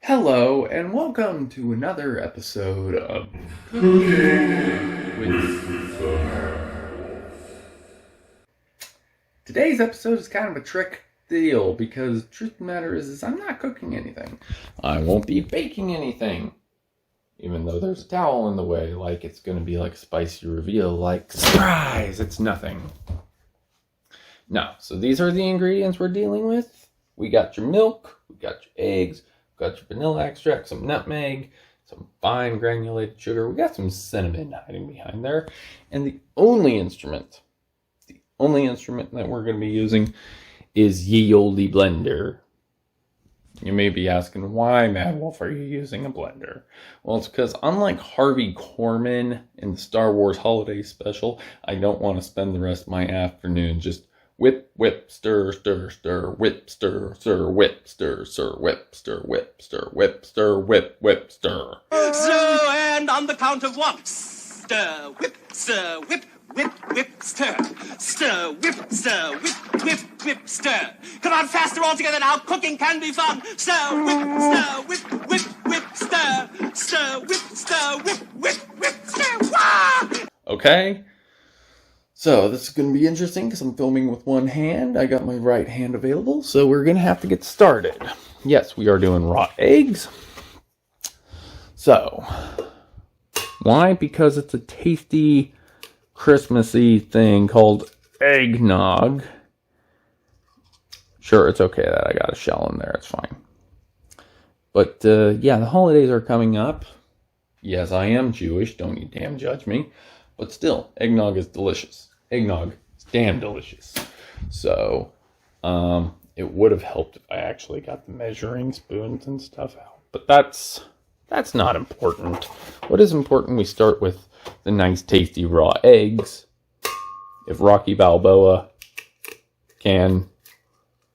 Hello, and welcome to another episode of Cooking with Today's episode is kind of a trick deal because the truth of the matter is I'm not cooking anything. I won't be baking anything. Even though there's a towel in the way, like it's going to be like a spicy reveal, like surprise, it's nothing. No, so these are the ingredients we're dealing with. We got your milk, we got your eggs, we got your vanilla extract, some nutmeg, some fine granulated sugar. We got some cinnamon hiding behind there. And the only instrument that we're going to be using is ye olde blender. You may be asking, why, Mad Wolf, are you using a blender? Well, it's because unlike Harvey Korman in the Star Wars Holiday Special, I don't want to spend the rest of my afternoon just whip, whip, stir, stir, stir, whip, stir, stir, whip, stir, stir, whip, stir, whip, stir, whip, stir, whip, whip, stir. So, and on the count of one, stir, whip, whip, whip, stir, stir, whip, whip, stir. Come on, faster all together now, cooking can be fun. Stir, whip, stir, whip, stir. Wah! Okay? So this is going to be interesting because I'm filming with one hand. I got my right hand available, so we're going to have to get started. Yes, we are doing raw eggs. So, why? Because it's a tasty Christmas-y thing called eggnog. Sure, it's okay that I got a shell in there. It's fine. But, yeah, the holidays are coming up. Yes, I am Jewish. Don't you damn judge me. But still, eggnog is delicious. Eggnog is damn delicious. So, it would have helped if I actually got the measuring spoons and stuff out. But that's not important. What is important, we start with the nice, tasty raw eggs. If Rocky Balboa can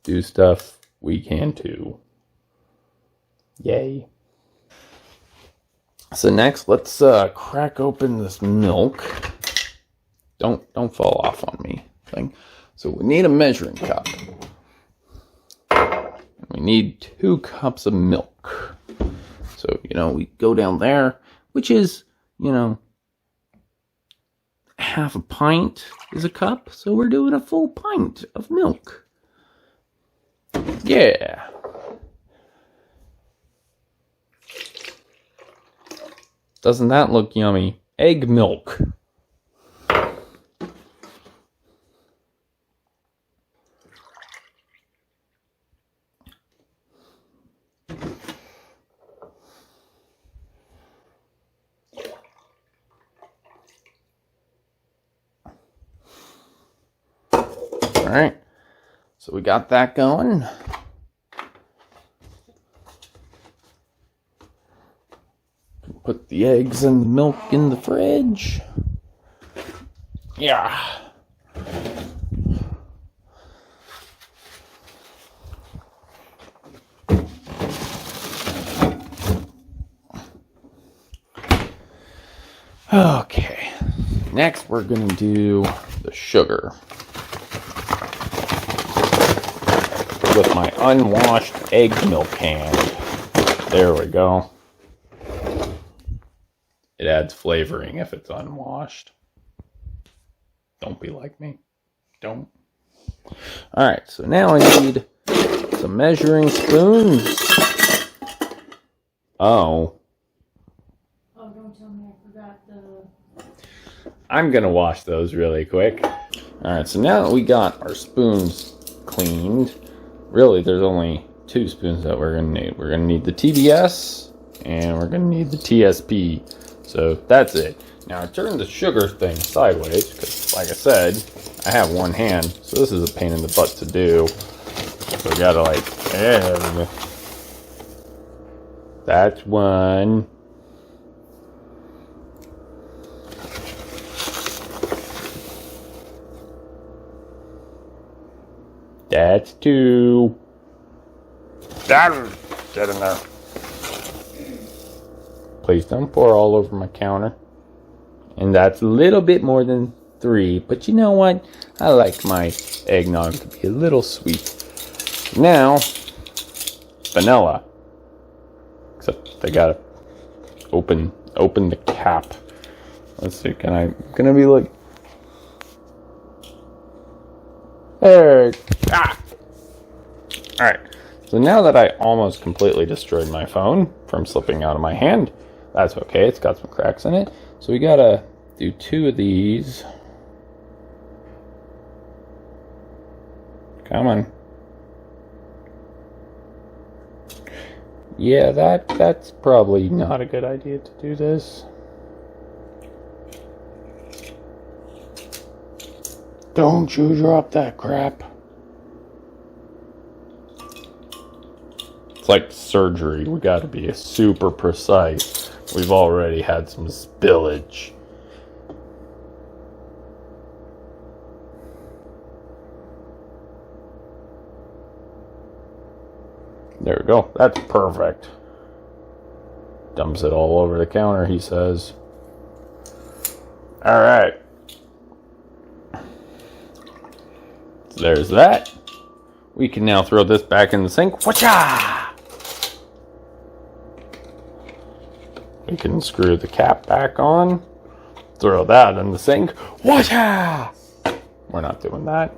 do stuff, we can too. Yay. So next, let's crack open this milk. Don't fall off on me thing. So we need a measuring cup. We need 2 cups of milk. So, we go down there, which is, half a pint is a cup. So we're doing a full pint of milk. Yeah. Doesn't that look yummy? Egg milk. All right. So we got that going. Put the eggs and the milk in the fridge. Yeah. Okay. Next, we're going to do the sugar. With my unwashed egg milk hand. There we go. It adds flavoring if it's unwashed. Don't be like me. Don't. Alright, so now I need some measuring spoons. Oh. Oh, don't tell me I forgot the... I'm gonna wash those really quick. Alright, so now that we got our spoons cleaned, really there's only 2 spoons that we're gonna need. We're gonna need the TBS and we're gonna need the TSP. So that's it. Now I turned the sugar thing sideways because, like I said, I have one hand, so this is a pain in the butt to do. So I gotta that's one. That's 2. Get in there. Please don't pour all over my counter. And that's a little bit more than 3. But you know what? I like my eggnog to be a little sweet. Now, vanilla. Except they gotta open the cap. Let's see, gonna be like, there, Alright, so now that I almost completely destroyed my phone from slipping out of my hand, that's okay, it's got some cracks in it. So we gotta do 2 of these. Come on. Yeah, that's probably not a good idea to do this. Don't you drop that crap. It's like surgery. We gotta be super precise. We've already had some spillage. There we go. That's perfect. Dumps it all over the counter, he says. Alright. So there's that. We can now throw this back in the sink. Whatcha! We can screw the cap back on. Throw that in the sink. Whatcha! We're not doing that.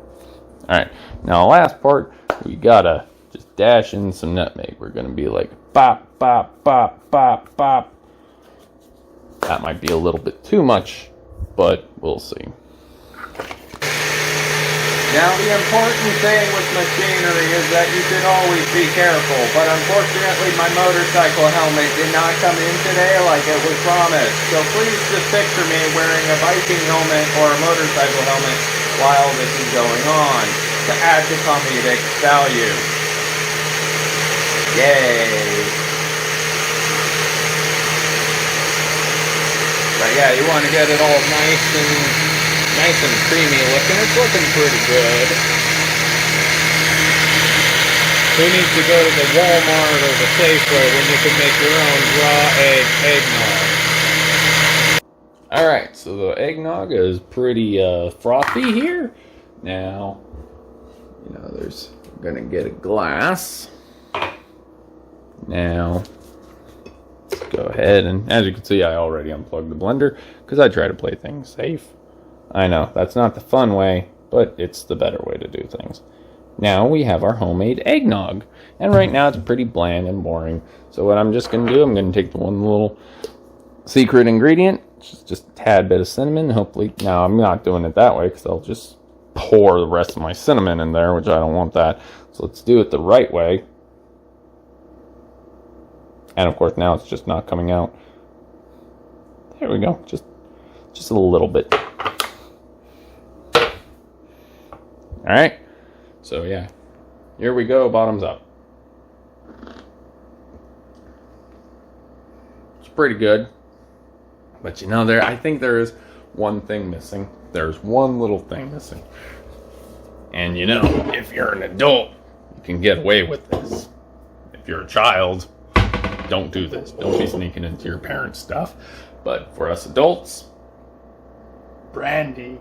Alright. Now, the last part, we gotta just dash in some nutmeg. We're going to be like, bop, bop, bop, bop, bop. That might be a little bit too much, but we'll see. Now, the important thing with machinery is that you should always be careful, but unfortunately my motorcycle helmet did not come in today like it was promised. So please just picture me wearing a biking helmet or a motorcycle helmet while this is going on, to add to comedic value. Yay! But yeah, you want to get it all nice and creamy looking. It's looking pretty good. Who needs to go to the Walmart or the Safeway when you can make your own raw eggnog? Alright, so the eggnog is pretty frothy here. Now, I'm gonna get a glass. Now, let's go ahead, and as you can see, I already unplugged the blender because I try to play things safe. I know, that's not the fun way, but it's the better way to do things. Now we have our homemade eggnog, and right now it's pretty bland and boring. So what I'm just going to do, I'm going to take the one little secret ingredient, just a tad bit of cinnamon, hopefully. Now I'm not doing it that way because I'll just pour the rest of my cinnamon in there, which I don't want that. So let's do it the right way. And of course now it's just not coming out. There we go. Just a little bit. Alright. So yeah. Here we go, bottoms up. It's pretty good. But I think there is one thing missing. There's one little thing missing. And if you're an adult, you can get away with this. If you're a child, don't do this. Don't be sneaking into your parents' stuff. But for us adults, brandy.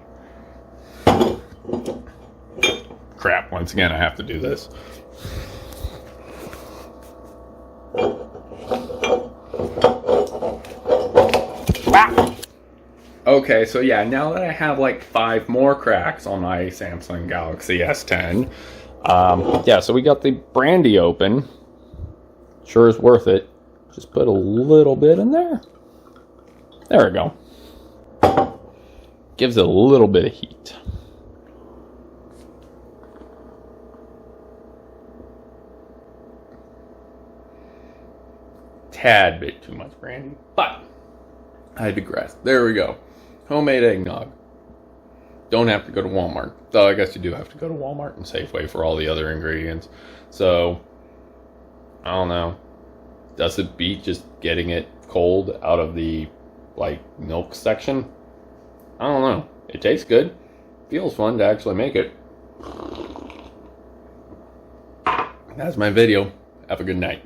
Crap, once again, I have to do this. Wow. Okay, so yeah, now that I have like 5 more cracks on my Samsung Galaxy S10, so we got the brandy open. Sure is worth it. Just put a little bit in there. There we go. Gives it a little bit of heat. Tad bit too much brandy, but I digress. There we go. Homemade eggnog. Don't have to go to Walmart. Though I guess you do have to go to Walmart and Safeway for all the other ingredients. So, I don't know. Does it beat just getting it cold out of the, milk section? I don't know. It tastes good. Feels fun to actually make it. That's my video. Have a good night.